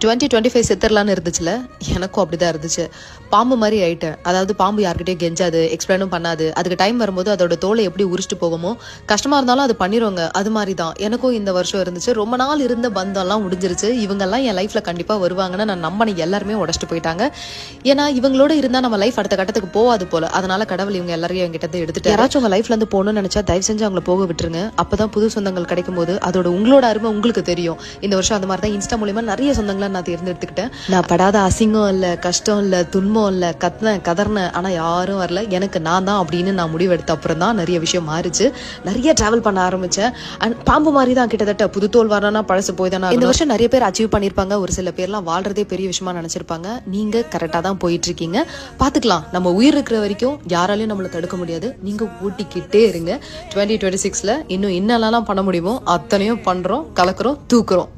2025 செத்துடலான்னு இருந்துச்சுல, எனக்கும் அப்படிதான் இருந்துச்சு. பாம்பு மாதிரி ஆயிட்டேன். அதாவது பாம்பு யார்கிட்டயும் கெஞ்சாது, எக்ஸ்பிளைனும் பண்ணாது. அதுக்கு டைம் வரும்போது அதோட தோலை எப்படி உரிச்சிட்டு போகுமோ, கஷ்டமா இருந்தாலும் அது பண்ணிடுவாங்க. அது மாதிரி தான் எனக்கும் இந்த வருஷம் இருந்துச்சு. ரொம்ப நாள் இருந்த பந்தம்லாம் முடிஞ்சிருச்சு. இவங்கெல்லாம் என் லைஃப்ல கண்டிப்பா வருவாங்கன்னு நான் நம்பின எல்லாருமே உடச்சிட்டு போயிட்டாங்க. ஏன்னா இவங்களோட இருந்தா நம்ம லைஃப் அடுத்த கட்டத்துக்கு போகாது போல. அதனால கடவுள் இவங்க எல்லாரையும் என்கிட்ட எடுத்துட்டு, யாராச்சும் உங்க லைஃப்ல இருந்து போகணும்னு நினைச்சா தயவு செஞ்சு அவங்களை போக விட்டுருங்க. அப்பதான் புது சொந்தங்கள் கிடைக்கும் போது அதோட உங்களோட அருமை உங்களுக்கு தெரியும். இந்த வருஷம் அந்த மாதிரி தான் இன்ஸ்டா மூலியமா நிறைய சொந்தங்களை நான் தேர்ந்தெடுத்துக்கிட்டேன். நான் படாத அசிங்கம் இல்ல, கஷ்டம் இல்ல, துன்பம் இல்ல, கதர்னேன், ஆனா யாரும் வரல. எனக்கு நான் தான் அப்படின்னு நான் முடிவெடுத்த அப்புறம் தான் நிறைய விஷயம் மாறிச்சு. நிறைய டிராவல் பண்ண ஆரம்பிச்சேன். அண்ட் பாம்பு மாதிரி தான் கிட்டத்தட்ட புது தோல் வரணும்னா பழசு போய் தானே. இந்த வருஷம் நிறைய பேர் அச்சீவ் பண்ணிருப்பாங்க. ஒரு சில பேர்லாம் வாழ்றதே பெரிய விஷயமா நினைச்சிருப்பாங்க. நீங்க கரெக்டா தான் போயிட்டு இருக்கீங்க. பாத்துக்கலாம். நம்ம உயிர் இருக்கிற வரைக்கும் யாராலையும் நம்மளை தடுக்க முடியாது. நீங்க ஓட்டிக்கிட்டே இருங்க. 2026ல இன்னும் என்னெல்லாம் பண்ண முடியுமோ அத்தனையும் பண்றோம், கலக்குறோம், தூக்குறோம்.